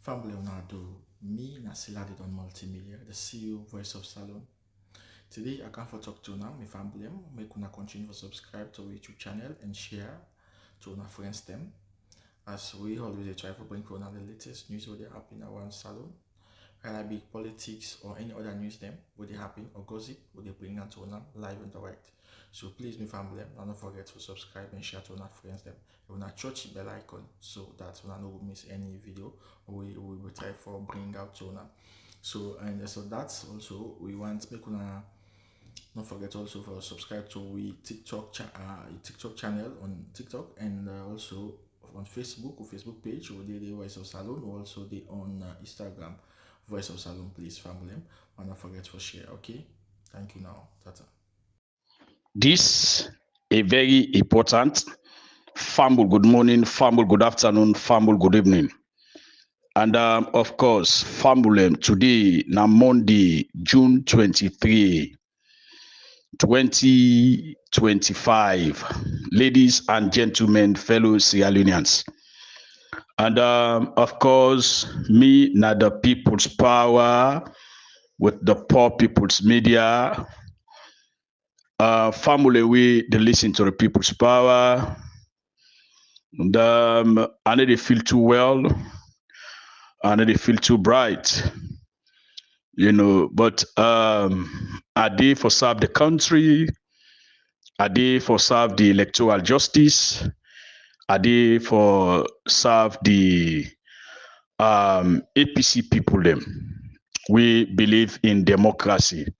Family Leonardo, me Nasila did on multimedia, the CEO voice of Salon. Today I come for talk to now, my family, make una continue to subscribe to our YouTube channel and share to our friends them. As we always try to bring for the latest news what they happen around Salon, whether it be politics or any other news them, what they happen or gossip, what they bring out to una live and direct. So please, my family, don't forget to subscribe and share to our friends them. You wanna touch the bell icon so that you no miss any video we will try for bring out to una. So that's also we want make una don't forget also for subscribe to we TikTok channel on TikTok and also on Facebook or Facebook page or the Voice of Salon or also the on Instagram Voice of Salon. Please family, and don't forget to share. Okay, thank you now. Tata. This a very important Fumble good morning, Fumble good afternoon, Fumble good evening. And of course, Fumble today, now Monday, June 23, 2025. Ladies and gentlemen, fellow Sierra Leoneans. And of course, me, now the people's power with the poor people's media. Family, we they listen to the people's power. And I know they feel too well. I know they feel too bright. But are they for serve the country? Are they for serve the electoral justice? Are they for serve the APC people them? We believe in democracy.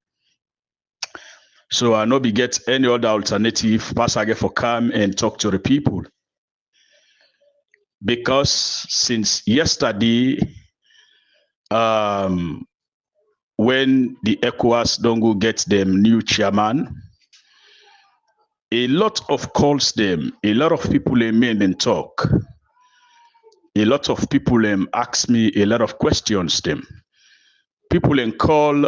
So I know we get any other alternative pass again for come and talk to the people. Because since yesterday, when the Ecowas don't go get them new chairman, a lot of calls them, a lot of people made and talk. A lot of people ask me a lot of questions them. People call,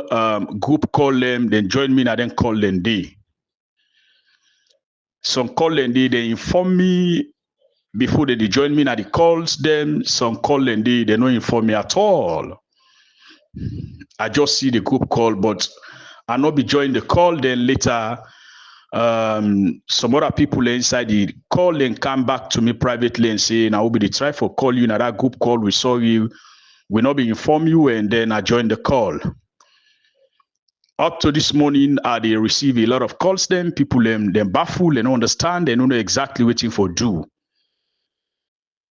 group call them, then join me and then call them they. Some call them they inform me before they join me and they calls them. Some call them they don't inform me at all. I just see the group call, but I not be join the call. Then later, some other people inside the call and come back to me privately and say, "I will be the try for call you. Now that group call we saw you, we not be inform you, and then I joined the call." Up to this morning, they receive a lot of calls. Them people them baffle, they don't understand, they don't know exactly waiting for do.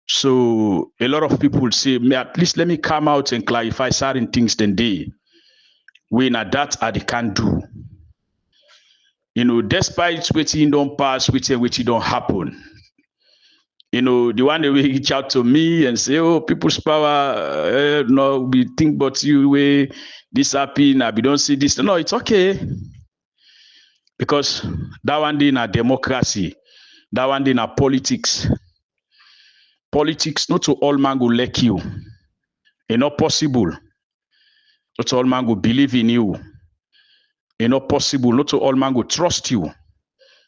So a lot of people say, at least let me come out and clarify certain things then they. We na that they can't do. Despite waiting don't pass, waiting don't happen. The one that will reach out to me and say, "Oh, people's power, no, we think about you, way this happen, we don't see this." No, it's okay. Because that one day in a democracy, that one day in a politics. Politics, not to all man go like you. It's not possible. Not to all man go believe in you. It's not possible. Not to all man go trust you.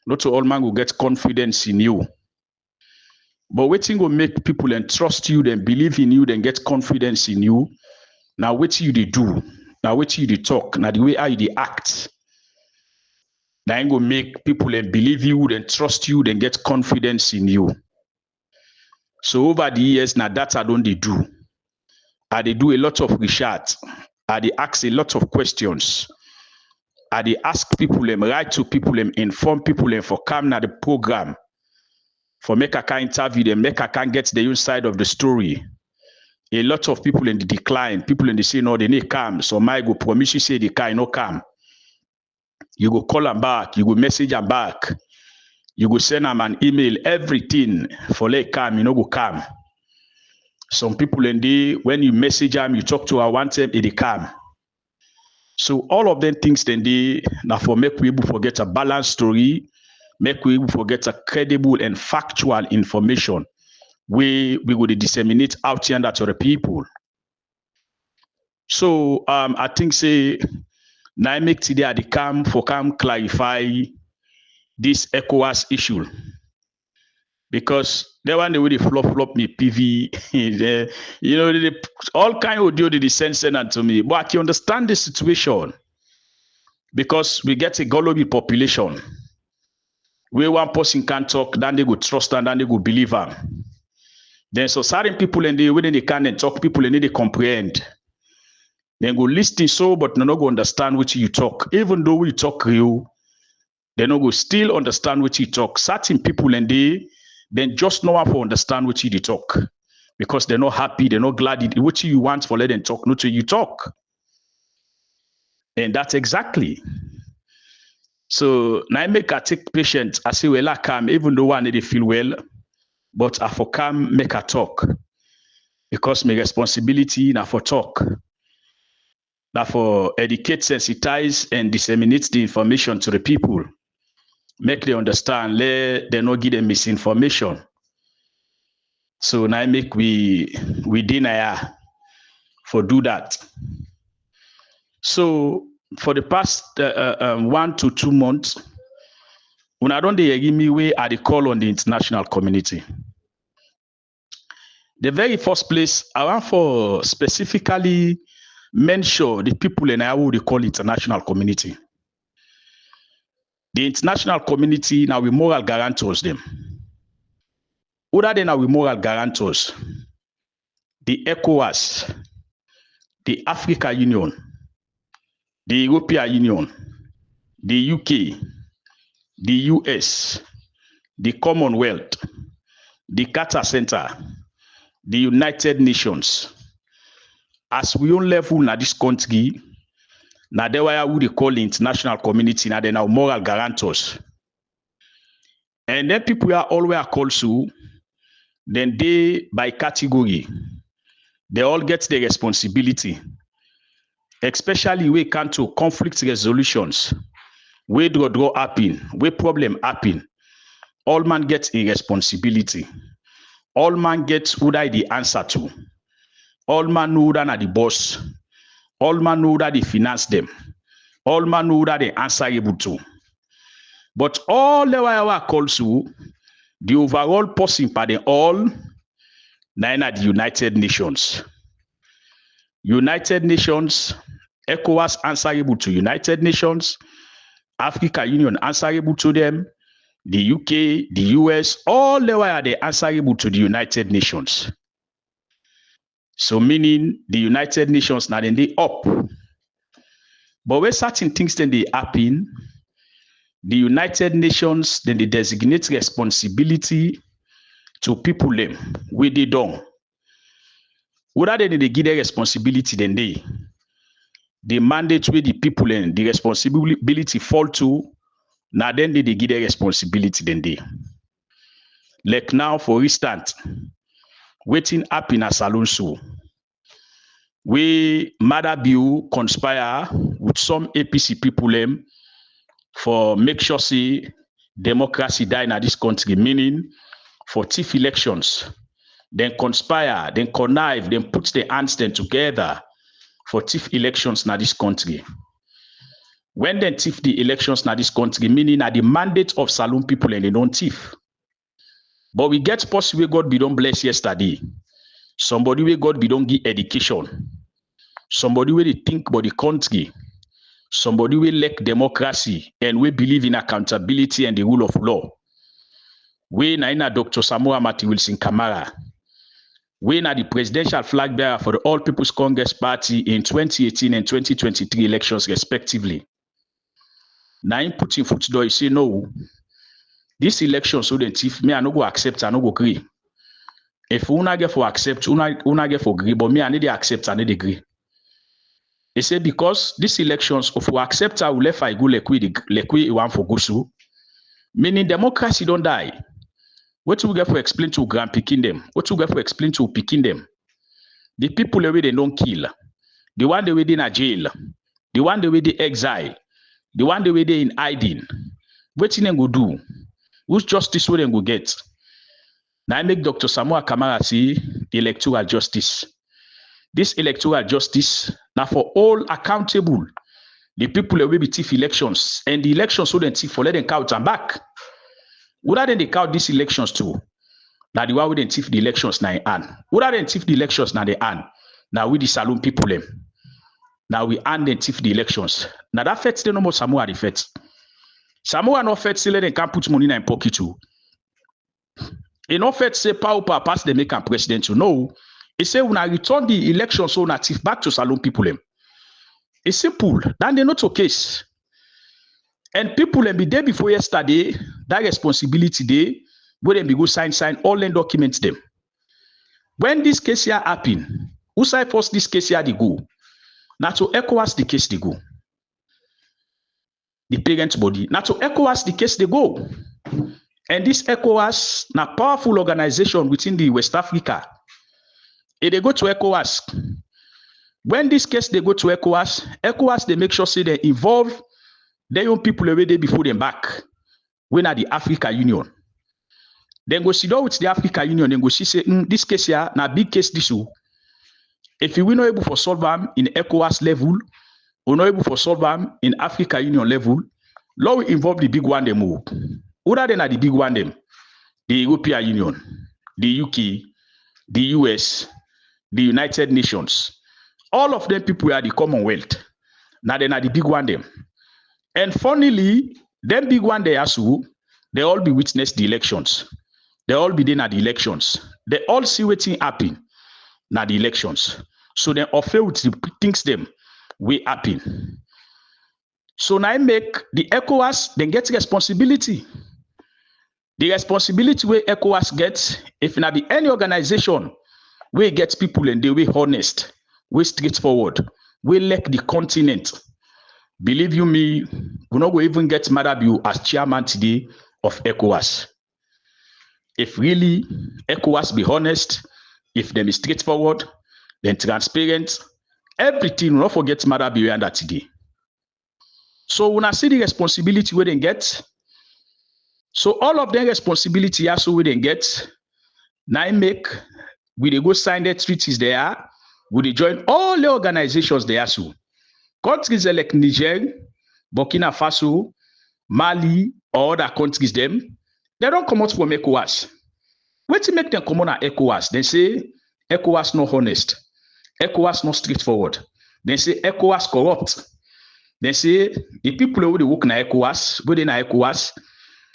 Not to all man go get confidence in you. But waiting will make people and trust you, then believe in you, then get confidence in you. Now what you they do. Now what you they talk. Now the way how you they act. Now ain't gonna make people and believe you, then trust you, then get confidence in you. So over the years, now that's what they do. They do a lot of research. They ask a lot of questions. They ask people, write to people, inform people for come na the program. For make I can interview them, make I can get the inside of the story. A lot of people in the decline, people in the say no, they need come. So my go promise you say they can no come. You go call them back, you go message them back, you go send them an email, everything for they come, go come. Some people in the when you message them, you talk to her one time, they come. So all of them things then they now for make we able forget a balanced story, make we able forget a credible and factual information. We will disseminate out here to the people. So I think say now make today they come clarify this Ecowas issue. Because they want the way they flop me PV, they all kind of audio they send to me. But I can understand the situation because we get a gullible population where one person can talk, then they go trust and then they go believe them. Then so certain people and they when they can't talk, people and they comprehend. Then go listen so, but they not go understand what you talk. Even though we talk real, they not go still understand what you talk. Certain people and they then just know how to understand what you talk. Because they're not happy, they're not glad. What you want for let them talk, not you talk. And that's exactly. So now I make a take patient, I say, well, I come, even though I need to feel well, but I for come make a talk. Because my responsibility now for talk. Now for educate, sensitize, and disseminate the information to the people. Make them understand, let them not give them misinformation. So now I make we deny for do that. So for the past 1 to 2 months, when I don't give me way at the call on the international community. The very first place I want for specifically mention the people in what they call international community. The international community now we moral guarantors them. Other than now we moral guarantors, the Ecowas, the Africa Union, the European Union, the UK, the US, the Commonwealth, the Carter Center, the United Nations. As we on level na this country, na they why we call the international community, na they now moral guarantors. And then people are always called to, then they by category, they all get the responsibility, especially when it comes to conflict resolutions, where draw happen, where problem happen, all man gets a responsibility. All man gets who that the answer to. All man know that are the boss. All man know that they finance them. All man know that they answerable to. But all the way I call to the overall person by the all, nine are the United Nations. United Nations, ECOWAS answerable to United Nations, Africa Union answerable to them, the UK, the US, all the way are they answerable to the United Nations. So meaning the United Nations now then they up. But when certain things then they happen, the United Nations then they designate responsibility to people them where they don't. Whether then they give their responsibility then the mandate where the people and the responsibility fall to, now then they give their responsibility then Like now, for instance, waiting up in a salon so we Maada bill conspire with some APC people for make sure say democracy die in this country, meaning for thief elections, then conspire, then connive, then put the hands then together for thief elections in this country. When they thief the elections in this country, meaning at the mandate of saloon people and they don't thief. But we get possible God be don't bless yesterday. Somebody where God be don't give education. Somebody where they think about the country. Somebody where like democracy and we believe in accountability and the rule of law. We na Dr. Samuel Mati Wilson Kamara. We na the presidential flag bearer for the All People's Congress Party in 2018 and 2023 elections respectively. Now in putting foot door, you say no. This election so then if me I no go accept, I no go agree. If una get for accept, una get for agree, but me I need to accept, I need to agree. They say because these elections, if we accept, I will let I go like we want for go so. Meaning democracy don't die. What do we get for explain to grand picking them? What do we get for explain to picking them? The people the way they don't kill, the one the way they in a jail, the one the way they exile, the one the way they in hiding. What thing they go do? Whose justice will they go get? Now I make Dr. Samuel Kamara see electoral justice. This electoral justice now for all accountable. The people that will be thief elections and the elections so then thief for let them count and back. Whether then they count these elections too, Now the one we then thief the elections na in hand. Who that then thief the elections na the hand? Now we the saloon people them. Now we hand then thief the elections. Now that fete they no more Samoa the fete. Samoa no fete say they can't put money in pocket too. E no fete say power pass they make a president to know. He say when I return the elections so na thief back to saloon people them. It's simple. Then they not a case. And people them be there before yesterday, that responsibility day, where them be go sign all the documents them. When this case here happen, who side first this case here they go? Now to Ecowas the case they go. The parent body. Now to Ecowas the case they go. And this Ecowas, na powerful organization within the West Africa. And they go to Ecowas. When this case they go to Ecowas they make sure say they involve their own people already before them back. When at the Africa Union. Then go sit down with the Africa Union and go see say this case here, na big case this one. If we not able for solve them in Ecowas level, we not able for solve them in Africa Union level, law will involve the big one them. Other than the big one them, the European Union, the UK, the US, the United Nations. All of them people are the Commonwealth. Now they are the big one them. And funnily, them big one they also, they all be witness the elections. They all be there at the elections. They all see what happen na the elections. So they offer with the things them we happen. So now I make the ECOWAS then get responsibility. The responsibility where ECOWAS gets, if not be any organization where gets people and they way honest, way straightforward, we like the continent. Believe you me, we not go even get Maada as chairman today of ECOWAS. If really ECOWAS be honest, if them is straightforward, then transparent, everything, we not forget Maada under today. So when I see the responsibility where they get, so all of their responsibility also where they get, now make, we they go sign their treaties there, we they join all the organizations there so. Countries like Niger, Burkina Faso, Mali, or other countries them, they don't come out from ECOWAS. When to make them come on at ECOWAS, they say ECOWAS not honest, ECOWAS not straightforward. They say ECOWAS corrupt. They say the people who they work na ECOWAS, who they na ECOWAS,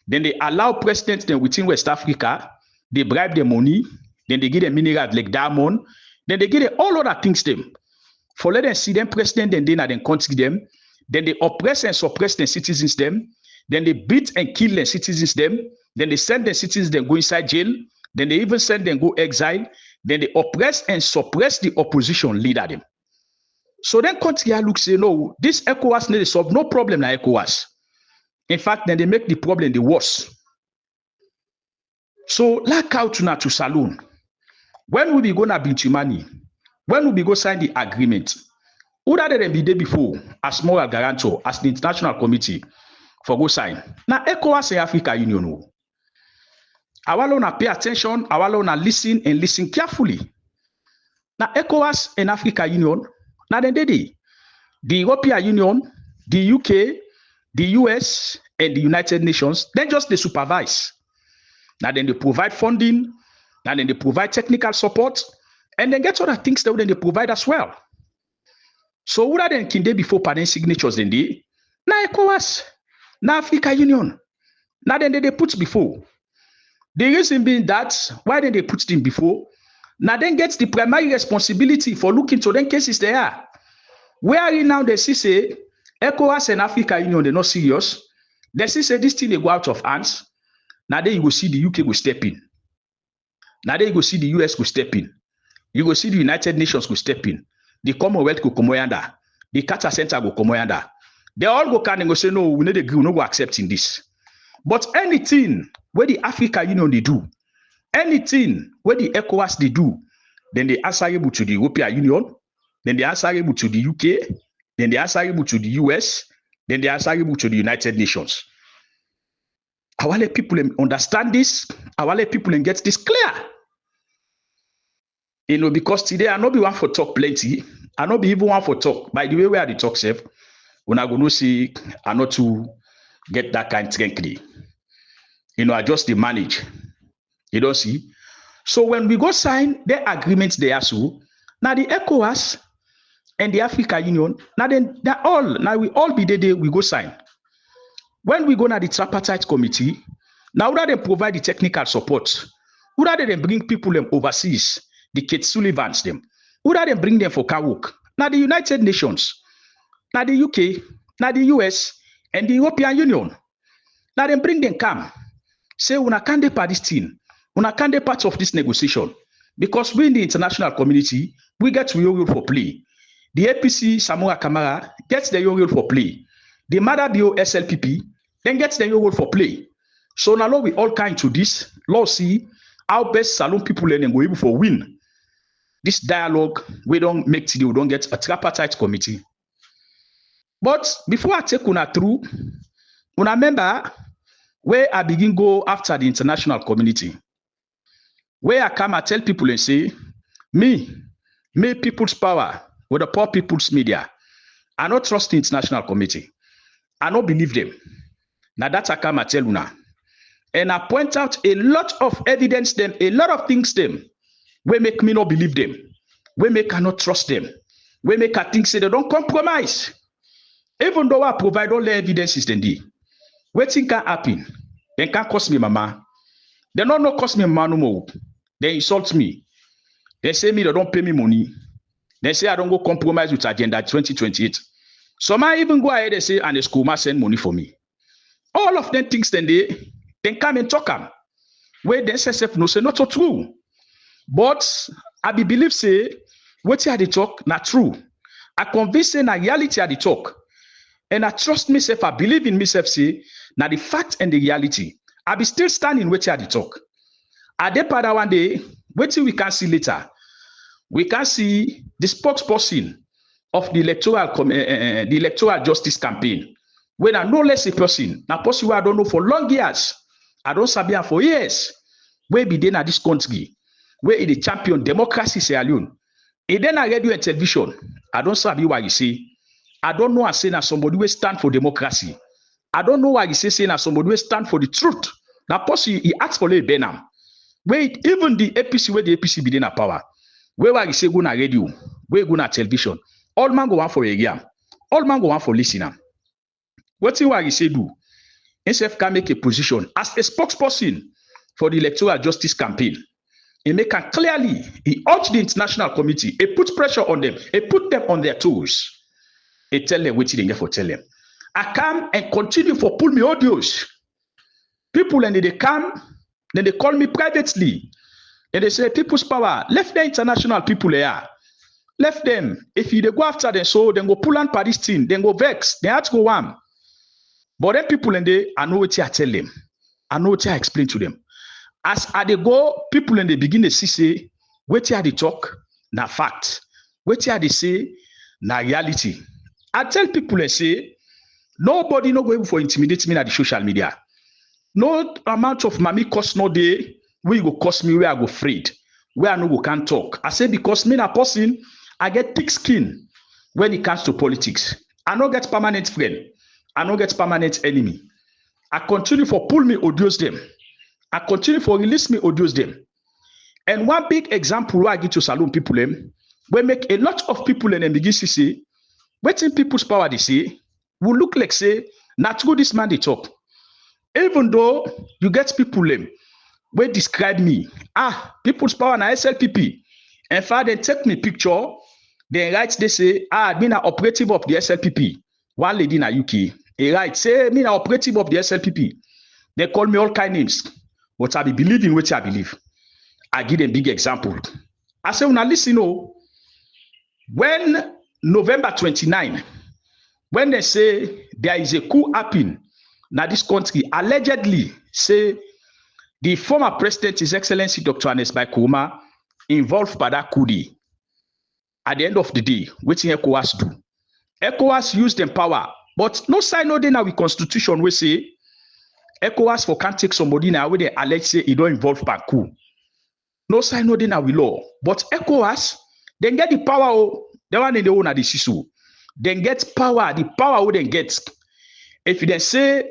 then they allow presidents then within West Africa, they bribe their money, then they give them minerals like diamond, then they give them all other things them. For let them see them president, then they na then country them, then they oppress and suppress their citizens them, then they beat and kill their citizens them, then they send their citizens them go inside jail, then they even send them go exile, then they oppress and suppress the opposition leader them. So then country look say no, this ECOWAS need to solve no problem like ECOWAS. In fact, then they make the problem the worse. So like out to saloon. When we be gonna be money, when we be go sign the agreement, who that they be there before as moral guarantor, as the international committee for go sign. Now ECOWAS and Africa Union. Our na pay attention, our na listen and listen carefully. Now ECOWAS and Africa Union, now then the European Union, the UK, the US, and the United Nations, then just they supervise. Now then they provide funding, now then they provide technical support, and then get other things that then they provide as well. So what are then can they before pardon signatures then they? Now ECOWAS, now Africa Union, now then they put before. The reason being that why did they put them before? Now then gets the primary responsibility for looking to them cases there. Where now they see say ECOWAS and Africa Union they're not serious. They see say this thing they go out of hands. Now then you go see the UK go step in. Now then you go see the US go step in. You go see the United Nations go step in. The Commonwealth go come under. The Carter Center go come under. They all go can and go say no, we need to agree, we no go accepting this. But anything where the Africa Union they do, anything where the ECOWAS they do, then they answerable to the European Union, then they answerable to the UK, then they answerable to the US, then they answerable to the United Nations. I want let people understand this. I want let people get this clear. You know, because today I not be one for talk plenty. I not be even one for talk. By the way, where the talk safe, when I go no see, I not to get that kind of strength. You know, I just the manage. You don't see. So when we go sign the agreements there, so now the Ecowas and the African Union, now we all be there, we go sign. When we go to the tripartite committee, now that they provide the technical support, who that they bring people them overseas, the Kate Sullivans them, who that they bring them for car work? Now the United Nations, now the UK, now the US, and the European Union. Now they bring them come. Say, una can't be part of this thing. Una can't be part of this negotiation. Because we in the international community, we get real role for play. The APC, Samora Kamara, gets the real role for play. The Maada BO SLPP, then gets the real role for play. So now we all kind to this. Lord see how best Salon people and go able for win. This dialogue, we don't make today, we don't get a tripartite committee. But before I take una through, una remember where I begin go after the international community. Where I come, I tell people and say, me people's power with the poor people's media. I don't trust the international committee. I don't believe them. Now that I come, I tell una. And I point out a lot of evidence them, a lot of things them, we make me not believe them. We make I not trust them. We make I think say they don't compromise. Even though I provide all the evidences then they. Wetin can happen? They can't cost me mama. They not cost me mama no more. They insult me. They say me they don't pay me money. They say I don't go compromise with agenda 2028. Some I even go ahead and say and the school must send money for me. All of them things then they come and talk am. Where the SSF no say not so true. But I believe say what you had the talk not true. I convince say na reality at the talk. And I trust myself, I believe in myself, say, now the fact and the reality. I be still standing with you at the talk. At the part one day, wait till we can see later. We can see the spokesperson of the electoral justice campaign. When I no less a person, now person who I don't know for long years, I don't sabi am for years. Where be then at this country, where is the champion democracy say alone. And then I radio and television, I don't sabi why you say. I don't know I say that somebody will stand for democracy. I don't know why you say that somebody will stand for the truth. That person he asked for a benam. Where even the APC, where the APC be in a power. Where you say go na radio, where go na television. All man go on for a game. All man go on for listening. What thing why you say do? NCF can make a position as a spokesperson for the electoral justice campaign. He make it clearly. He urged the international committee. He put pressure on them. He put them on their toes. He tell them what they get for tell them. I come and continue for pull me audios. People and they come, then they call me privately. And they say, people's power, left the international people here. Left them. If you they go after them, so then go pull on Paris team, then go vex, then have to go on. But then people and they, I know what I tell them. I know what I explain to them. As they go, people and they begin to see say, what they talk, na fact. What they say, na reality. I tell people and say, nobody no go for intimidate me at the social media. No amount of money cost no day where you go cost me where I go afraid, where I no go can't talk. I say because me na person, I get thick skin when it comes to politics. I no get permanent friend. I no get permanent enemy. I continue for pull me audios them. I continue for release me audios them. And one big example where I get to Salon people them, we make a lot of people and begin to say, waiting people's power they say, will look like say, not through this man they talk. Even though you get people them, where describe me, people's power na SLPP. In fact, they take me picture, they write, they say, me na operative of the SLPP. One lady in the UK, he write, say, me na operative of the SLPP. They call me all kind names, but I be believing what I believe. I give them big example. I say, now listen, when November 29, when they say there is a coup happening in this country, allegedly say the former president, His Excellency Dr. Ernest Bai Koroma, involved by that coup. At the end of the day, what Ecowas do? Ecowas use them power, but no sign no day now with constitution we say Ecowas for can't take somebody now where they allege say he don't involve by coup. No sign no day now with law, but Ecowas then get the power. The one in the own at the CISO. Then get power, the power who then get. If you then say,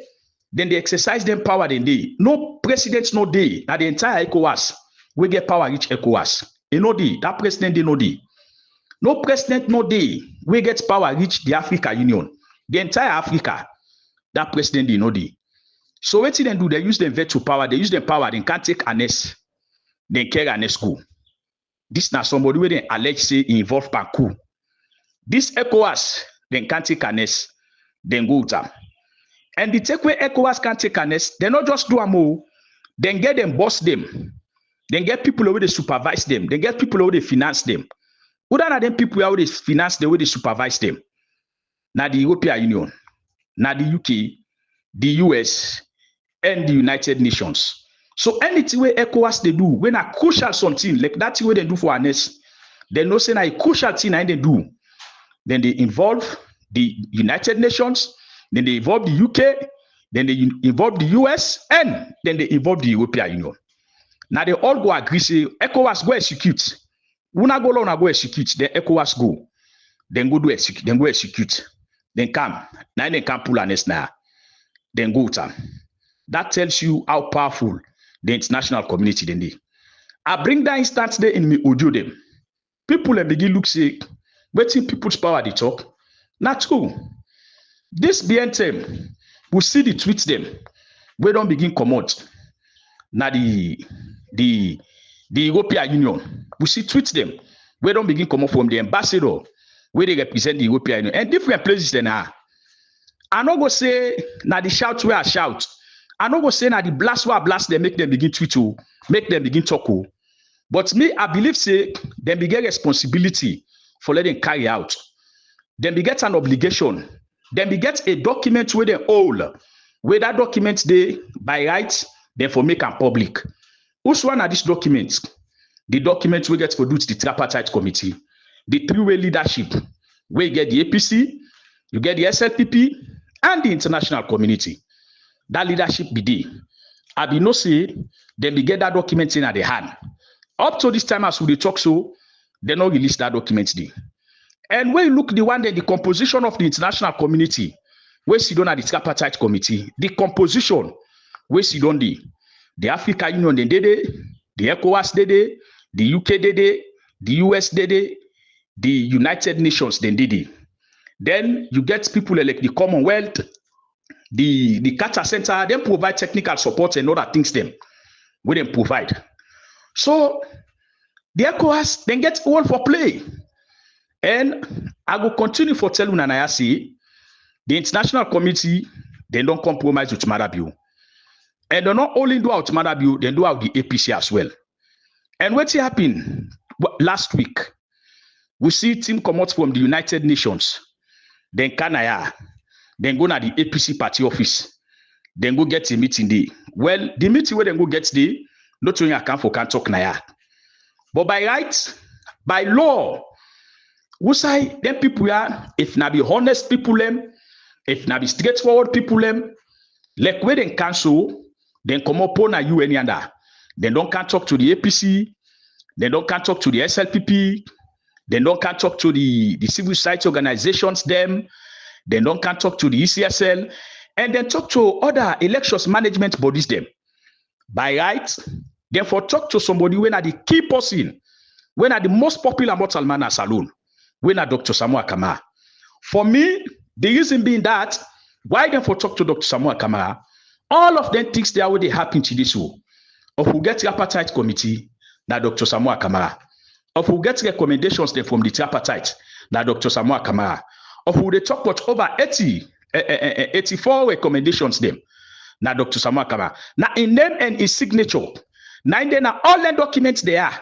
then they exercise them power then they. No presidents, no day. Now the entire Ecowas. we get power reach Ecowas. You know that president they know the. No president no day we get power reach the Africa Union. The entire Africa, that president they know the. So what they do, they use them veto power, they use them power, they can't take Anes, they carry Anes go. This now somebody where they allege say involved by coup. This ECOWAS, they can't take Anes, then go with them. And the take where ECOWAS can't take Anes, they not just do a move, then get them boss them, then get people where they supervise them, then get people where they finance them. Other than them people where they finance the way they supervise them. Now the European Union, now the UK, the US, and the United Nations. So anything where ECOWAS they do, when a crucial something, like that way they do for Anes, they know say na a crucial thing and they do. Then they involve the United Nations, then they involve the UK, then they involve the US, and then they involve the European Union. Now they all go agree, say, ECOWAS go execute. Una go execute, then ECOWAS go. Then go do execute, then go execute. Then come. Now they can pull Anes now. Then go to them. That tells you how powerful the international community then they. I bring that instance there in me audio them. People and begin look say, waiting people's power they talk. Not true. This BNTM, we see the tweets them. We don't begin come out. Now the European Union, we see tweets them. We don't begin come out from the ambassador where they represent the European Union. And different places then are. I not go say now the shout where I shout. I not go say now the blast where I blast they make them begin tweet to, make them begin talk. But me, I believe say them begin responsibility for letting carry out. Then we get an obligation. Then we get a document where they all, where that document they by rights, then for make them public. Who's one of these documents? The document we get produced the tripartite committee, the three-way leadership, where you get the APC, you get the SLPP, and the international community. That leadership be there. I be no say, then we get that document in at the hand. Up to this time, as we talk so, they not release that document there. And when you look the one that the composition of the international community, where she don't have the tripartite committee, the composition, where she don't the Africa Union they did it, the ECOWAS did it, the UK did it, the US did it, the United Nations then did it. Then you get people like the Commonwealth, the Carter Center, they provide technical support and other things them, we them provide. So the ECOWAS then get all for play. And I will continue for telling Nanaya say the international committee they don't compromise with Maada bill. And they not only do out Maada bill, they do out the APC as well. And what happened last week, we see team come out from the United Nations, then Kanaya, then go to the APC party office, then go get a meeting there. Well, the meeting where they go get there, not only account for can talk Naya. But by right, by law, we say them people are, if na be honest people them, if na be straightforward people them, like where they cancel, then come up on you any other. They don't can talk to the APC, they don't can talk to the SLPP, they don't can talk to the civil society organizations them, they don't can talk to the ECSL, and then talk to other elections management bodies them. By right, therefore talk to somebody when are the key person, when are the most popular mortal man as alone. When are Dr. Samuel Kamara. For me, the reason being that, why then for talk to Dr. Samuel Kamara, all of them things they are already happen to this war. Of who get tripartite committee, now Dr. Samuel Kamara. Of who get recommendations then from the tripartite, now Dr. Samuel Kamara. Of who they talk about over 84 recommendations them, now Dr. Samuel Kamara. Now in name and in signature, now then all the documents they are.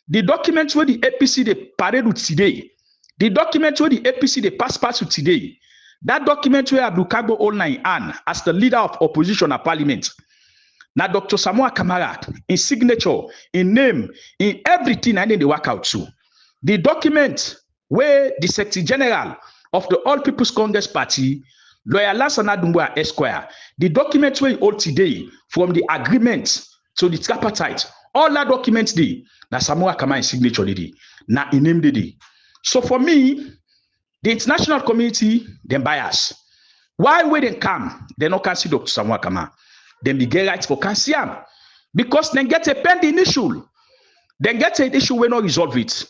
The documents where the APC they parade with today. The document where the APC they pass with today, that document where Abdul Kagbo all nine an as the leader of opposition at parliament. Now Dr. Samuel Kamara, in signature, in name, in everything, and then they work out too. The document where the Secretary General of the All People's Congress Party, Lawyer Lansana Dumbua Esquire, the document where he hold today from the agreement to the tripartite, all that documents there, now Samuel Kamara in signature today, now in name today. So for me, the international community, them bias. Why when they come, they not can see Dr. Samuel Kamara. Then they get right for cancer. Because they get a pending issue. Then get an issue we not resolve it.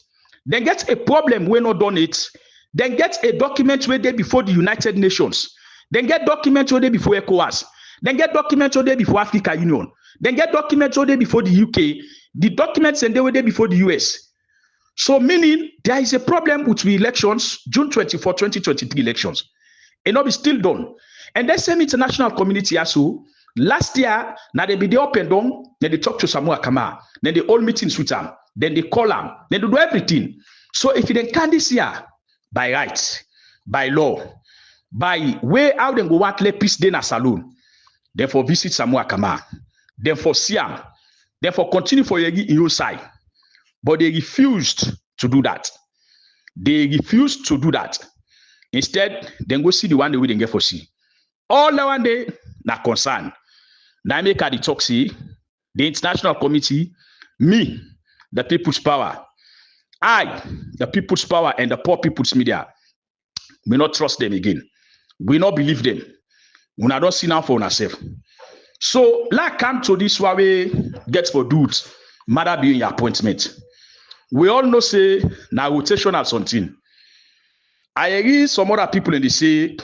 Then get a problem we not done it. Then get a document where they before the United Nations. Then get document where they before Ecowas. Then get document where they before Africa Union. Then get document where they before the UK. The documents and they were there before the US. So meaning there is a problem with the elections, June 24, 2023 elections. And not be still done. And the same international community also, last year, now they be there up and down, then they talk to Samoa Kama, then they all meetings with them, then they call them, then they do everything. So if you can this year, by rights, by law, by way how they go want let peace day na saloon, therefore visit Samoa Kama, therefore Siam, therefore continue for your side. But they refused to do that. They refused to do that. Instead, then go see the one they will get for see. All the one day, na concern. Now make the talk see, the international committee, me, the people's power, I, the people's power and the poor people's media, we not trust them again. We not believe them. We not see now for ourselves. So, like come to this where we get for dudes, matter being your appointment. We all know say now rotational something. I agree some other people in the say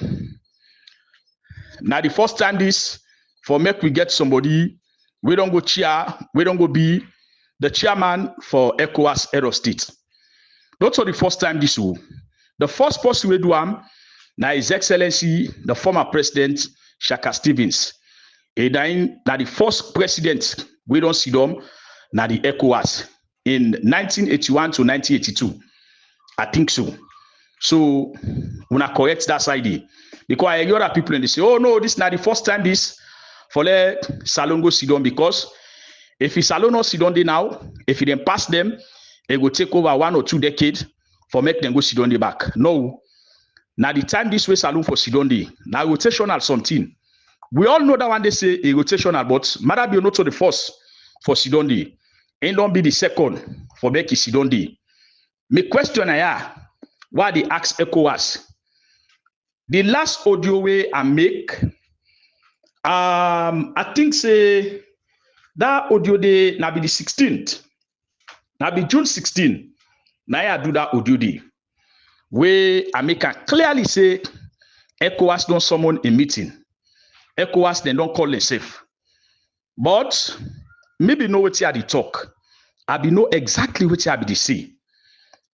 now the first time this for make we get somebody, we don't go chair, we don't go be the chairman for Ecowas head of state. Not for the first time this will. The first person we do now His Excellency, the former president Shaka Stevens. And then now the first president we don't see them now the Ecowas in 1981 to 1982. I think so. So when I correct that side, because I hear other people and they say, oh no, this is not the first time this for let Salon go sit down, because if he Salon not sit down there now, if he then pass them, it will take over 1 or 2 decades for make them go sit down the back. No. Now the time this way Salon for sit down there, now rotational something. We all know that one they say a rotational, but Maada be not to the first for sit down there. And don't be the second for make it sit down there. My question is, why they ask Ecowas? The last audio way I make, I think say that audio day now be the 16th. Now be June 16th. Now I do that audio day. Where I make a clearly say Ecowas don't summon a meeting. Ecowas they don't call themselves. But maybe know what you the talk. I be know exactly what you be the say.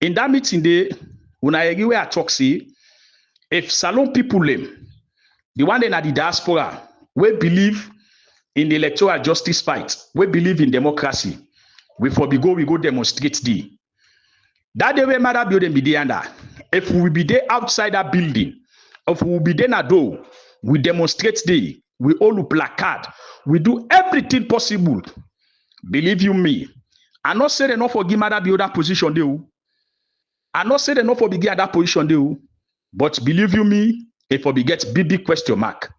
In that meeting day, when I agree where I talk say, if Salon people the one in the diaspora, we believe in the electoral justice fight, we believe in democracy, we go demonstrate there. That day we Maada building be there under. If we be there outside that building, if we be there na door, we demonstrate there, we all placard, we do everything possible. Believe you me, I not say enough for give Maada build that position there. I not say enough for be get that position there. But believe you me, if we get big question mark.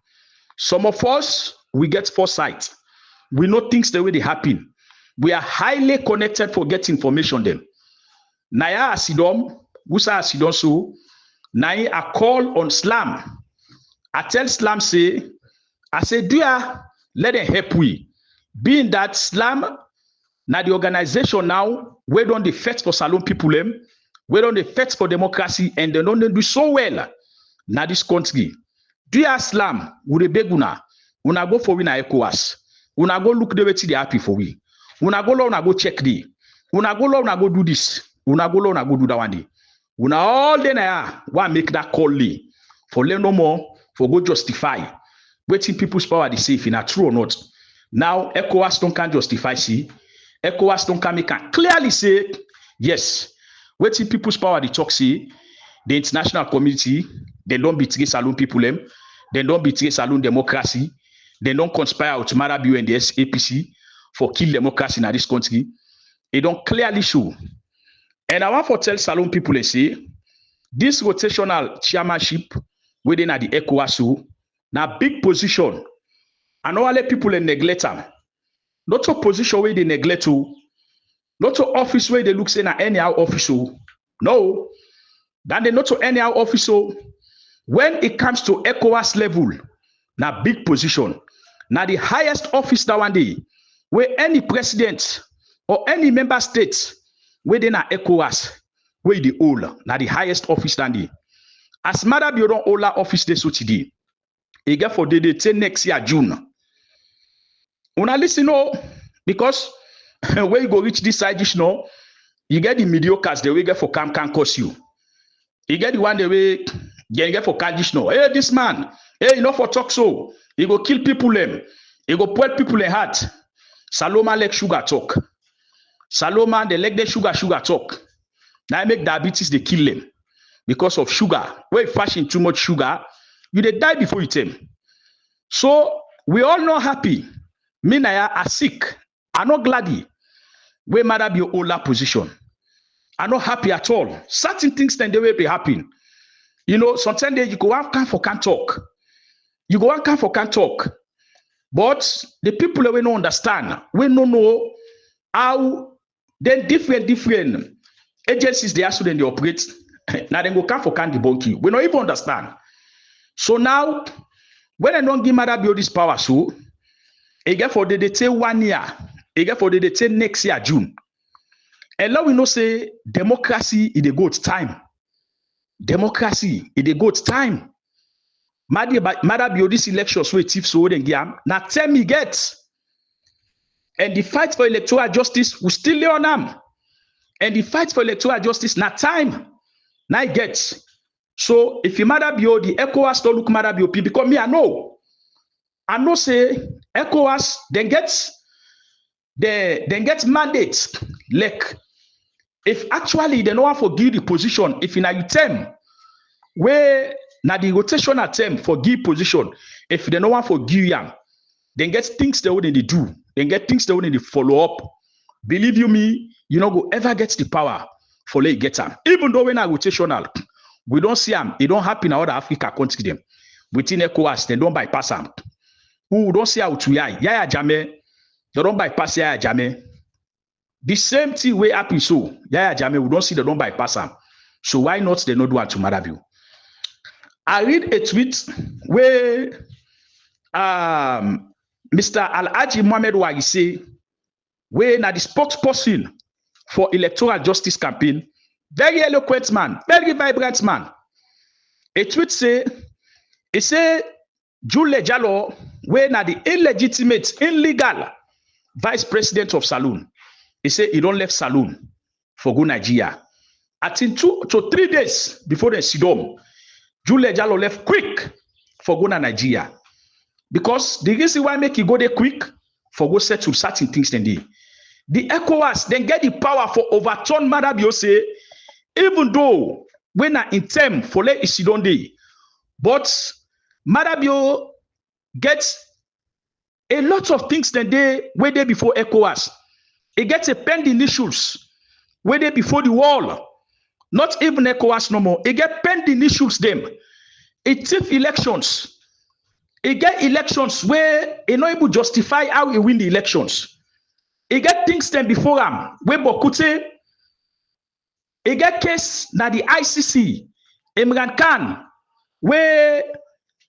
Some of us, we get foresight. We know things the way they happen. We are highly connected for getting information them. Naya asidom, Wusa asidom so, Naya a call on Slam. I tell Slam say, I say, dear, let them help we. Being that Slam, now the organization now, we don't the fight for Salon people them. We don't fight for democracy and they don't do so well na this country. Do you Islam? We beg una go for we na Ecowas. Una go look the way they happy for we. Una go una go check the. Una go una go do this. Una go una go do that one day. Una all day na want make that call lay for learn no more for go justify waiting people's power they say if it's true or not. Now Ecowas don't can justify see. Ecowas don't can make clearly say yes. Waiting people's power, they talk say, the international community, they don't betray Salon people, they don't betray Salon democracy, they don't conspire with Maada and the APC for kill democracy in this country. They don't clearly show. And I want to tell Salon people, they say, this rotational chairmanship within the Ecowas, now big position, and all the people they neglect them. Not a position where they neglect to. Not to office where they look say na anyhow official. No. Then they not to anyhow official. When it comes to Ecowas level, na big position. Now the highest office that one day, where any president or any member state within a Ecowas, where the hold, na the highest office standing. As Maada be don hold office dey so today, e get for dey till next year June. Una listen no, because when you go reach this side, you you get the mediocres the way get for can cause you. You get the one the way you get for conditional. Hey, this man, hey, you know for talk so. He go kill people them. He go put people in heart. Saloma like sugar talk. Saloma they like the sugar talk. Now I make diabetes they kill them because of sugar. When you fashion too much sugar, you they die before you tell. So we all not happy. Me and I are sick. I'm not glad. We Maada be older position. I'm not happy at all. Certain things then they will be happen. You know, sometimes you go one can for can't talk. You go one can for can't talk. But the people that we don't understand, we don't know how then different agencies they are so then they operate. Now they go can for can't debunk you. We don't even understand. So now, when I don't give Maada be this power, so it get for they take 1 year, it get for they take next year June. And now we know say democracy is a good time. Democracy is a good time. Maada be this election so it so then game. Now tell me get. And the fight for electoral justice will still lay on them. And the fight for electoral justice now time. Now it gets. So if you Maada be the Ecowas don't look Maada be because me I know say Ecowas then gets mandate like. If actually they don't want to give the position, if in a term where na the rotational term for give position, if they don't want to give them, then get things they wouldn't do, then get things they wouldn't follow up. Believe you me, you know go ever get the power for let get them. Even though when a rotational, we don't see them, it don't happen in other Africa country them. Within Ecowas, they don't bypass them. Who don't see how to Yaya Jammeh, they don't bypass Yaya Jammeh. The same thing way happen so. Yaya Jammeh, we don't see they don't bypass them. So why not they not do it to Maada view? I read a tweet where Mr. Alhaji Mohamed Wagi say, where na the spokesperson for electoral justice campaign, very eloquent man, very vibrant man. A tweet say, he say, Jule Jallow, where na the illegitimate, illegal vice president of Saloon. He said he don't left Saloon for go Nigeria. I think 2 to 3 days before the Sidom, Jule Jallow left quick for go to Nigeria. Because the reason why make he go there quick, for go settle certain things then they. The Ecowas then get the power for overturn Maada Biose, even though when I in term for let Sidom day. But Maada Bio gets a lot of things then they where they before Ecowas. It gets a pending issues where they before the wall. Not even Ecowas no more. It get pending issues them. It take elections. It get elections where it not able justify how he win the elections. It get things them before him. Where Bokute. It get case na the ICC. Imran Khan. Where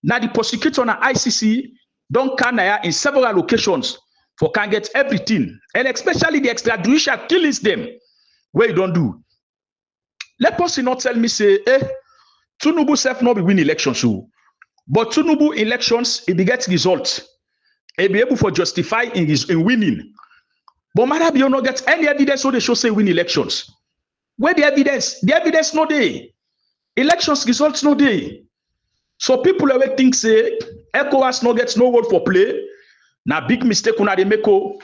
na the prosecutor na ICC don't can in several locations. For can get everything, and especially the extrajudicial killings them where you don't do. Let person not tell me say, Tinubu self not be win elections, so but Tinubu elections it be get results, it be able for justify in winning. But Maada Bio not get any evidence so they show say win elections. Where the evidence? The evidence no day. Elections results no day. So people always think say Ecowas no gets no role for play. Now big mistake una dey make o.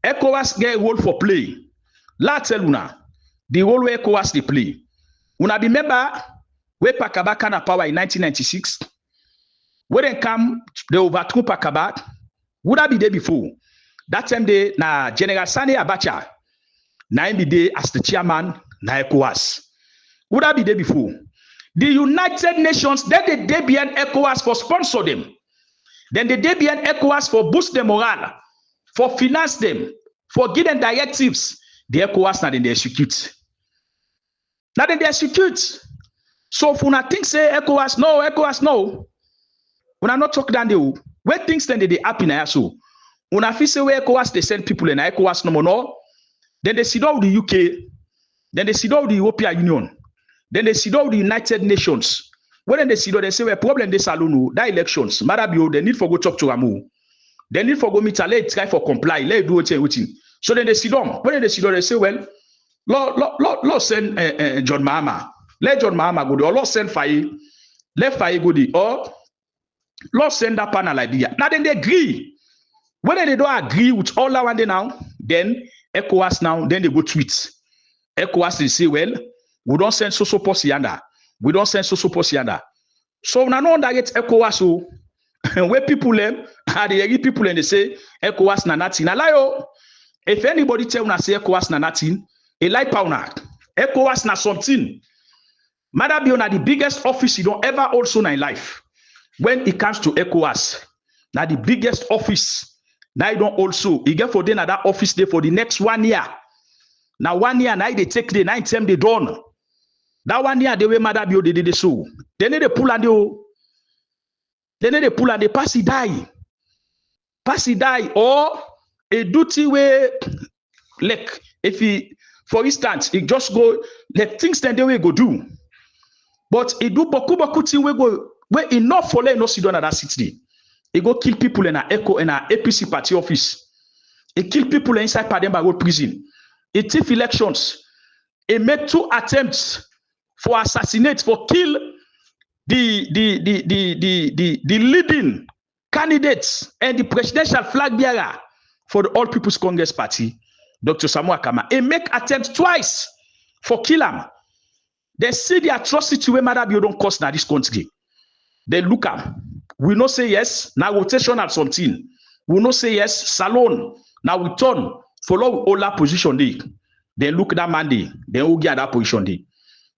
Ecowas get role for play. La tell una the role where Ecowas dey play. Una remember where Pakaba na power in 1996? When they come, they overthrew Pakaba. Would that be there before? That time they na General Sani Abacha. Na him be there as the chairman na Ecowas. Would that be there before? The United Nations, then they dey behind Ecowas for sponsor them. Then they dey behind Ecowas for boost the morale, for finance them, for give them directives. The Ecowas now then they execute. Now then they execute. So if una think say Ecowas no. Una not talk down there. Where things then they happen now so. Una feel say where Ecowas they send people in Ecowas no more no. Then they sit down with the UK. Then they sit down with the European Union. Then they sit down with the United Nations. When they sit down, they say, well, problem they salon, that elections, Marabio, they need for go talk to Ramu. They need for go meet, let try for comply, let do it. So then they sit down. When they sit down, they say, well, Lord send John Mahama. Let John Mahama go there. Or Lord send Faye. Let Faye go there. Or Lord send that panel idea. Now then they agree. When they don't agree with all that one day now, then Ecowas now, then they go tweet. Ecowas they say, well, we don't send so posse yanda. We don't send so posse yanda. So now no that get Ecowas so where people them are the people and they say Ecowas na nothing. Na lie. If anybody tell una say Ecowas na nothing, a lie pauna. Ecowas na something. Maada be na the biggest office you don't ever also in life. When it comes to Ecowas, now the biggest office. Now you don't also you get for them that office there for the next 1 year. Now 1 year now they take the 9 time they done. That 1 year they way Maada be they did so. They need to pull and they pass it die. Pass it die or a duty way like if he for instance it just go like things then they will go do. But it do boku thing we go where enough for let no sit down at that city. It go kill people in a Echo in a APC party office. It kill people inside Pademba Road prison. It thief elections. It make 2 attempts for assassinate, for kill the leading candidates and the presidential flag bearer for the All People's Congress Party, Dr. Samuel Kama. It make attempts twice for kill him. They see the atrocity where Maada don't cause now this country. They look up. We not say yes, now rotation at something. We not say yes, salon. Now we turn, follow all that position day. Then look that man day. Then we get that position day.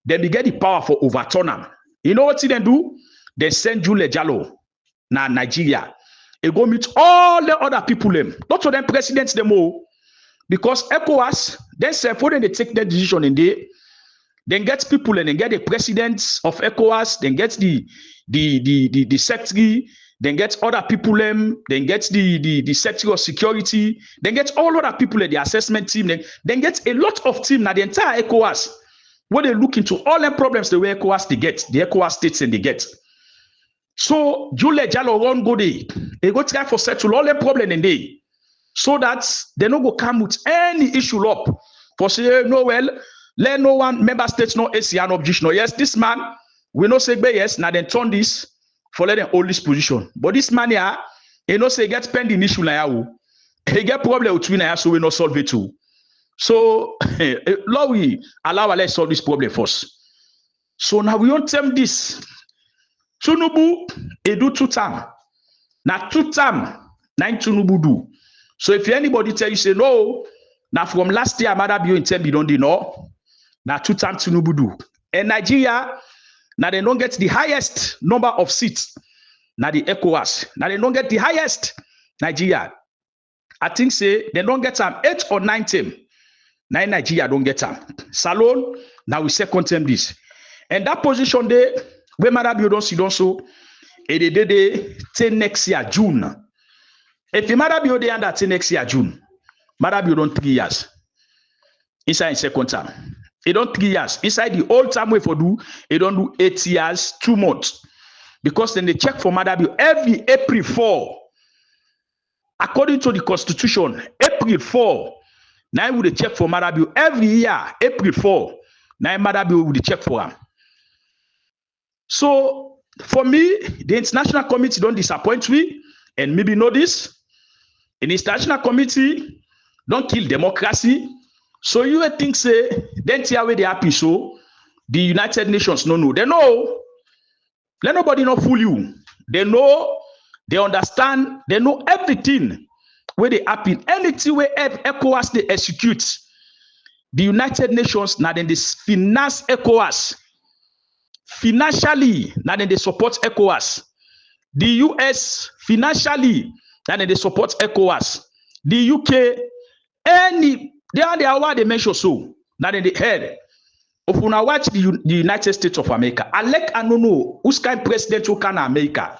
Then they get the power for overturn them. You know what they do? They send Jule Jallo na Nigeria. They go meet all the other people them. Not of them presidents them all. Because ECOWAS, then say for them they take their decision in there. Then get people and then get the presidents of ECOWAS, then get the secretary, then get other people them, then get the secretary of security, then get all other people in the assessment team, then get a lot of team now the entire ECOWAS where they look into all the problems the way ECOWAS they get, the ECOWAS states and they get. So Jule Jallo won't go there. They go try for settle all the problem in there. So that they no go come with any issue up. For say no well. Let no one member states no ACN objection. Yes, this man we no say yes. Now then turn this for let them hold this position. But this man here, he no say get pending issue like how he get problem with we so we no solve it too. So Lord we allow let's solve this problem first. So now we don't tell this. Tinubu he do 2 term. Now 2 term 9 Tinubu do. So if anybody tell you say no, now from last year Maada be in term you don't know. Now 2 term Tinubu do. And Nigeria, now they don't get the highest number of seats. Now the ECOWAS. Now they don't get the highest. Nigeria. I think say they don't get 8 or 9 term. Now Nigeria don't get them. Salon, now we second term this. And that position there, where Maada don't see so, and they did till next year, June. If Maada be there under till next year, June, Maada be don't 3 years. Inside second term. It don't 3 years. Inside the old time way for do, it don't do 8 years, 2 months. Because then they check for Maada every April 4. According to the constitution, April 4. Now we check for Maada every year, April 4. Now Maada will check for him. So for me, the international committee don't disappoint me. And maybe know this. In the international committee, don't kill democracy. So you think say then tell where they happy so the United Nations no they know. Let nobody not fool you. They know, they understand, they know everything where they happen. Anything where ECOWAS they execute. The United Nations now then they finance ECOWAS. Financially, now then they support ECOWAS. The US financially, now then they support ECOWAS. The UK, they are the award they mention so. Now then they head. If you now watch the United States of America, Alec Anono, who's kind of president who can America,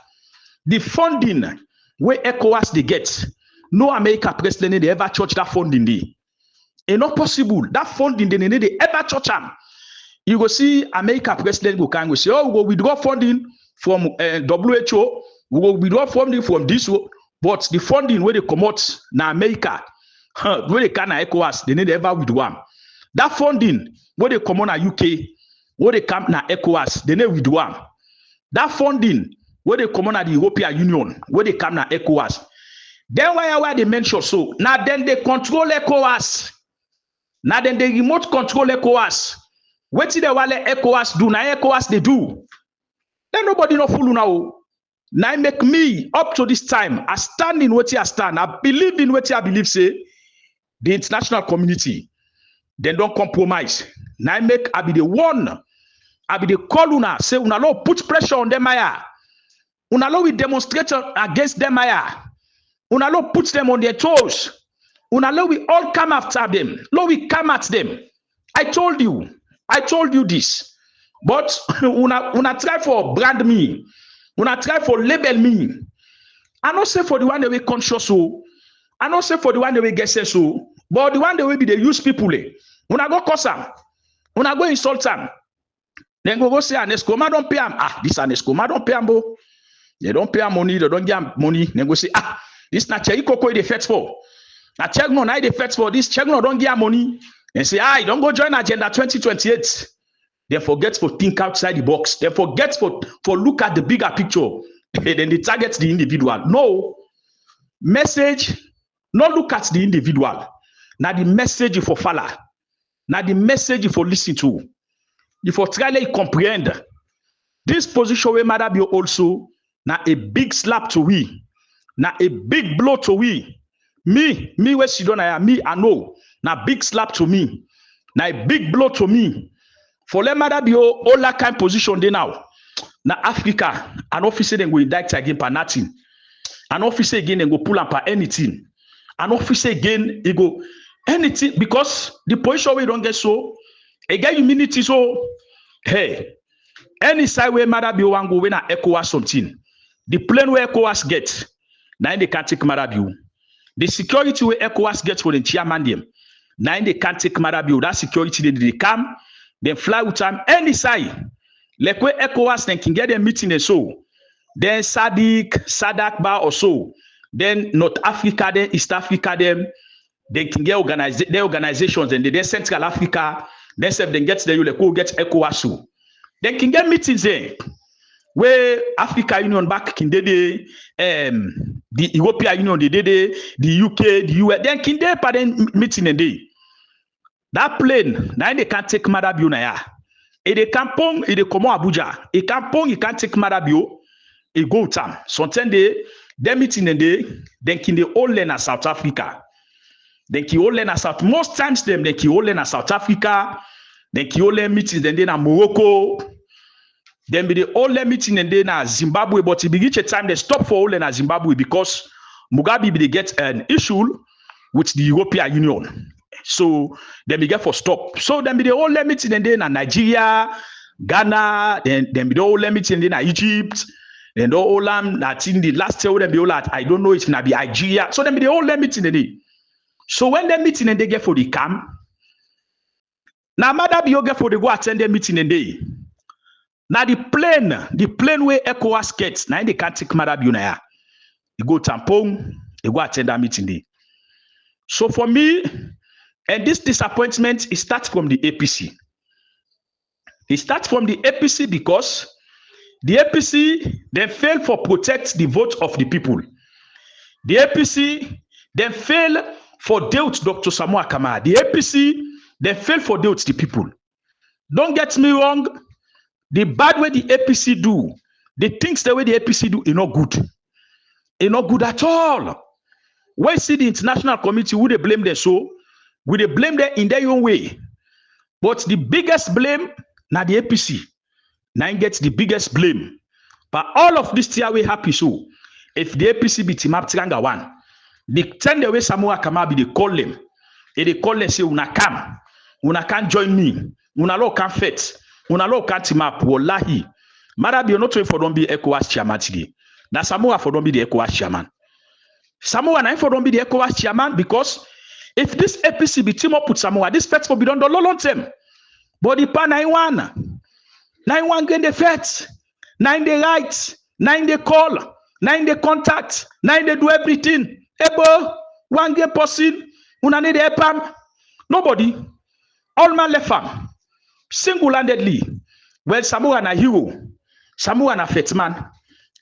the funding where ECOWAS they get, no America president they ever charge that funding. It's not possible. That funding, they need the ever church am. You go see America president go can go say, oh, we go withdraw funding from WHO, we go withdraw funding from this, but the funding where they come out na America, where they can na Ecowas, they need ever withdraw. That funding where they come on na UK, where they come na Ecowas, they need withdraw. That funding where they come on na the European Union, where they come na Ecowas. Then why they mention so? Now then they control Ecowas. Now then they remote control Ecowas. What did the wale Ecowas do? Now Ecowas they do. Then nobody no fool now. Now make me up to this time. I stand in what I stand. I believe in what I believe. Say the international community. Then don't compromise. Now make I be the one. I be the call una. Say una lo put pressure on them. Una lo we demonstrate against them. Una lo put them on their toes. Una lo we all come after them. Lo we come at them. I told you this. But una try for brand me. Una try for label me. I not say for the one that we conscious so. I not say for the one that we get so. But the one that we be the use people. Una go curse am. Una go insult am. Then go say Anescoma don't pay am. This Anescoma don't pay am bo. They don't pay am money. They don't give am money. Then go say this na Cheri Koko they fight for. Na Chegno na they fight for. This Chegno don't give am money. And say don't go join Agenda 2028. They forget to think outside the box. They forget for look at the bigger picture. Then they target the individual. No. Message, not look at the individual. Now the message for follow. Now the message for listen to. If you try to comprehend. This position where Maada be also now a big slap to we. Now a big blow to we. Me where she don't I know. Now big slap to me. Now a big blow to me. For let Maada be all that kind of position they now. Now Africa, an officer then go indict again for nothing. An officer again then go pull up for anything. An officer again he go anything because the position we don't get so. Again humility so. Hey, any side where Maada be one go when a Ecowas something. The plane where Ecowas get, now they can't take Maada be. The security where Ecowas get for the chairman them. Now they can't take Maada be. That security they come. Then fly with them any side. Like where Ecowas then can get a meeting and so. Then Sadak Bar or so. Then North Africa, then East Africa, then they can get their organizations and then Central Africa. Then say then get there you like go get Ecowas so. They can get meetings there. Where Africa Union back can the European Union they did the UK, the US. Then can they part then meeting a day. That plane, now they can't take Maada Bio na ya. E de kampong, e de komo Abuja. E kampong, you can't take Maada Bio. E go tam. Sometimes they meeting and then can they all learn at South Africa. Then can all learn at South. Most times them they can all learn at South Africa. Then can all learn meetings then na Morocco. Then be the all learn meeting and then na Zimbabwe. But it be reach a time they stop for all learn at Zimbabwe because Mugabe they get an issue with the European Union. So then we get for stop. So then be the whole limit and then Nigeria, Ghana, then be the whole limit and then Egypt, then the whole that in the last year then be all that I don't know it's gonna be Nigeria. So then be the whole limit in the day. So when they meeting and they get for the camp, now Maada be get for the go attend the meeting and day. Now the plane where Ecowas gets now they can't take Maada be na. You go tampon, you go attend that meeting day. So for me. And this disappointment, it starts from the APC. It starts from the APC because the APC then failed for protect the vote of the people. The APC then failed for deal with Dr. Samoa Kamara. The APC then failed for deal with the people. Don't get me wrong. The bad way the APC do, the things the way the APC do, is not good. It's not good at all. When see the international community, who they blame them so? We they blame them in their own way. But the biggest blame, now the APC. Now gets the biggest blame. But all of this tier we happy so. If the APC be team up Tiranga one, they tend the way Samoa Kamara be they call them. And they call them say, una can't join me. Una lo can't fit. Una lo can't team up. Wallahi. Maada be not for don't be Ecowas chairman today. Now Samoa for don't be the Ecowas chairman. Samoa na for don't be the Ecowas chairman because If this APC be team up with Samoa, this fete for be done the long term. But the pa 9-1 gain the fete, 9 they write, 9 they call, 9 they contact, 9 they do everything. Ebo, one game person, una need help am. Nobody, all man left am, single-handedly. Well, Samoa na hero, Samoa na fete man.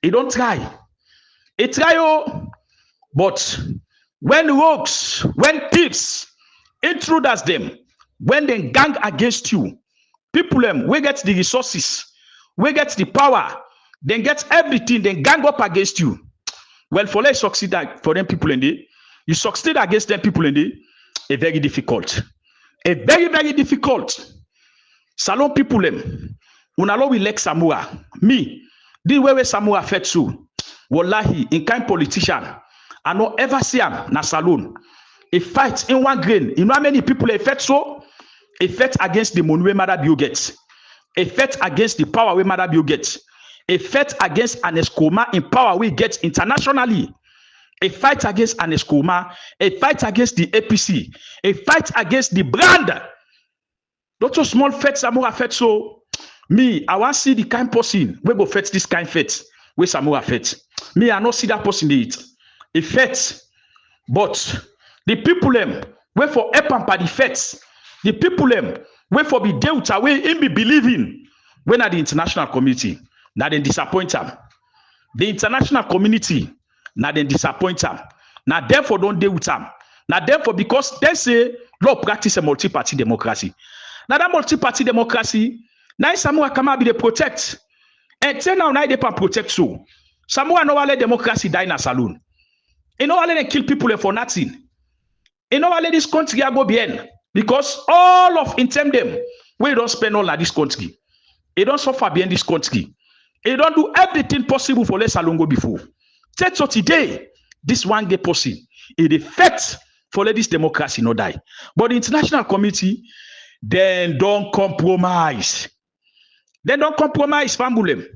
He don't try. He try, but when rogues, when thieves, intruders them, when they gang against you, people them, we get the resources, we get the power, then get everything, then gang up against you. Well, for let's succeed for them people in there, you succeed against them people in there, a very difficult. A very, very difficult. Salon people them, unalo we like Samoa. Me, the way Samoa fet so, wallahi, in kind politician, I no ever see him na salon. A fight in one grain. You know how many people a fight so? A fight against the money Maada Bio gets. A fight against the power we Maada Bio gets. A fight against an Escoma in power we get internationally. A fight against an Escoma. A fight against the APC. A fight against the brand. Not so small fight Samoa fight so. Me, I want to see the kind person we go fight this kind fight. We Samoa fight. Me, I not see that person do it. A fight. But the people them wait for help and the feds. The people them wait for be dealt away in be believing when at the international community. Now they disappoint them. The international community now they disappoint them. Now therefore don't deal with them. Now therefore because they say law practice a multi-party democracy. Now that multi-party democracy, now Samoa come be the protect. And tell now they can protect so. Samoa no let democracy die in a saloon. You know they kill people for nothing. You know why this country go bien? Because all of them, we don't spend all of this country. They don't suffer bien this country. They don't do everything possible for less long before. So today, this one gay person, it effect for let this democracy not die. But the international community, then don't compromise. They don't compromise, family.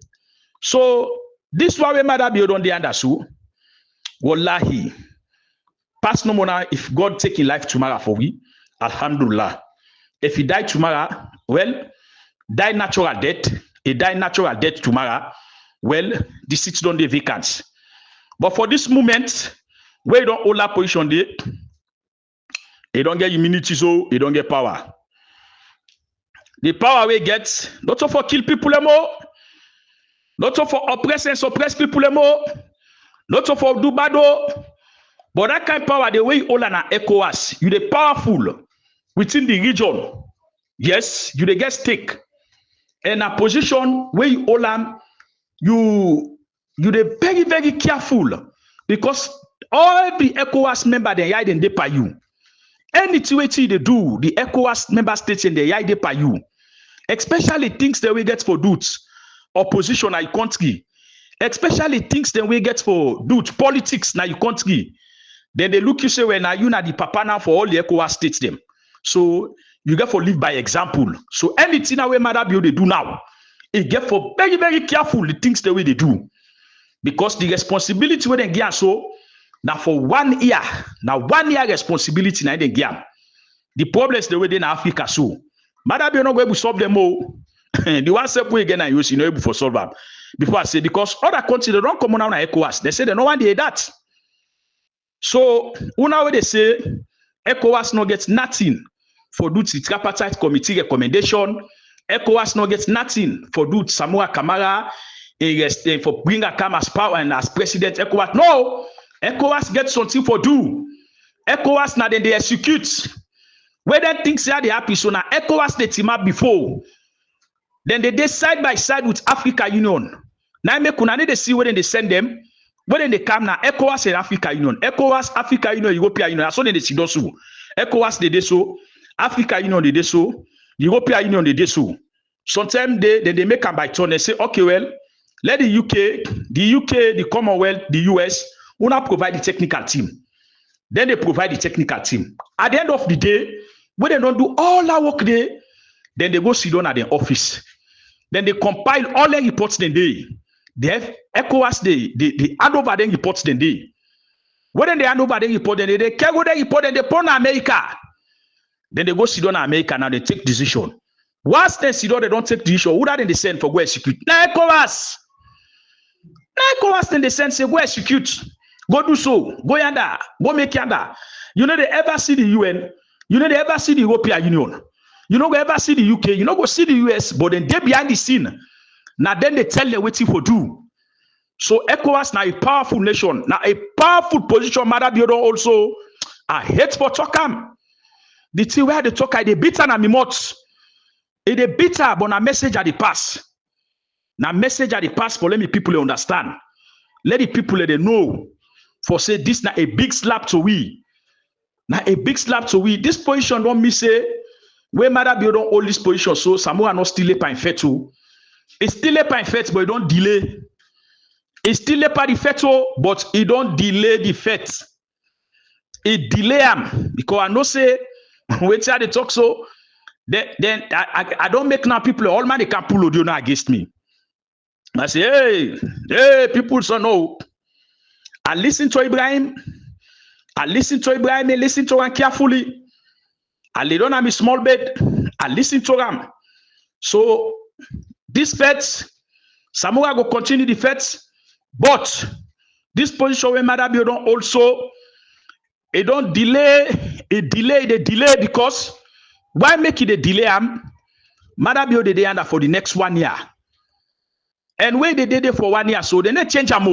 So this one we Maada Bio don't understand. Wallahi. Pass no more if God taking life tomorrow for we, alhamdulillah. If he die tomorrow, well, die natural death. He die natural death tomorrow. Well, the seats don't be vacant. But for this moment, where you don't hold that position there, you don't get immunity, so you don't get power. The power we get, not for kill people more, not for oppress and suppress people more, not for do bad. But that kind of power, the way you hold an Ecowas, you the powerful within the region. Yes, you the get stake. And a position where you hold them, you the very, very careful. Because all the Ecowas members, they hide and they pay you. Anything they do, the Ecowas member states and they hide they pay you. Especially things that we get for dudes, opposition na your country. Especially things that we get for dudes, politics na your country. Then they look you say, well, now you na the papa now for all the Ecowas states them. So you get for live by example. So anything that we Maada Bio they do now, it get for very, very careful the things the way they do. Because the responsibility when they get so now for 1 year, now 1 year responsibility now they get. The problems the way they in Africa so Maada Bio not able to solve them all. The one step we again and you know able for solve them. Before I say because other countries they don't come on now Ecowas. They say they no one dey that. So, una way they say, ECOWAS no get nothing for do the tripartite committee recommendation. ECOWAS no get nothing for do Samoa Kamara for bring a come as power and as president. ECOWAS no, ECOWAS get something for do. ECOWAS now then they execute. Whether things say they happy, so now ECOWAS they team up before. Then they side by side with Africa Union. Now make una need to see where they send them. When they come now, ECOWAS and Africa Union, ECOWAS, Africa Union, European Union, that's what they see so. ECOWAS they so, Africa Union they so, European Union they so. Sometimes they make them by turn. They say, okay, well, let the UK, the Commonwealth, the US, una provide the technical team. Then they provide the technical team. At the end of the day, when they don't do all that work there, then they go sit down at the office. Then they compile all the reports then they have ECOWAS they hand over them reports then they. When they hand over the report, then they care what they report, then they put in America. Then they go sit down in America, now they take decision. Once they sit down, they don't take decision. Who that then they send for go execute? Now Ecowas. Then they send say go execute. Go do so. Go yonder. Go make yonder. You know they ever see the UN. You know they ever see the European Union. You know they ever see the UK. You know go see the US. But then they behind the scene. Now then they tell them what to do. So ECOWAS now a powerful nation. Now a powerful position. Maada Biodun also. I hate for talkam. The thing where they talk, they bitter na mimot. It they bitter, but na message at the pass. Na message at the pass for let me people understand. Let the people let they know. For say this na a big slap to we. Now a big slap to we. This position don't me say where Maada Biodun hold this position. So Samoa not still a in fetu. It's still a in fet, but it don't delay. It's still a the fetu, but it don't delay the fet. It delay them because I know say when they talk so. Then I don't make now people all man they can pull audio now against me. I say hey people so no. I listen to Ibrahim. I listen to him carefully. I lay down on my small bed. I listen to him. So this fete, Samoa go continue the fete, but this position where Maada Biodun also it don't delay. It delay because why make it a delay? Maada Biodun they under for the next 1 year, and where they did it for 1 year, so they need change them.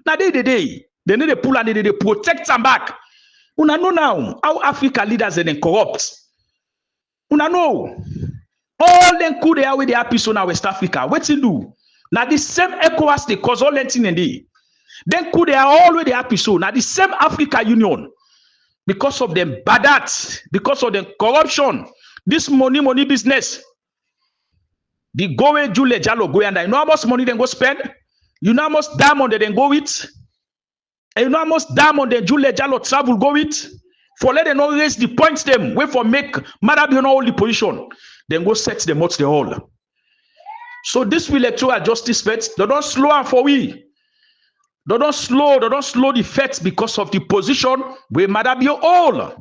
Now they need to pull and they protect them back. Una know now how Africa leaders and then corrupt. Una know all them coup they are with the happy so now West Africa. What to do? Now the same ECOWAS they cause all that thing and they. Then coup they are all with the happy so now the same Africa Union because of them badat, because of them corruption, this money business. The go away Jule Jalo go and you know how much money they go spend. You know how much diamond they then go with. And you know how much diamond the Jule Jalo travel go with? For let them not raise the points them, wait for make Maada Biodun hold the position. Then go set them out the hall. So this will electoral justice fete, they don't slow and for we. They don't slow the fete because of the position where Maada Biodun hold.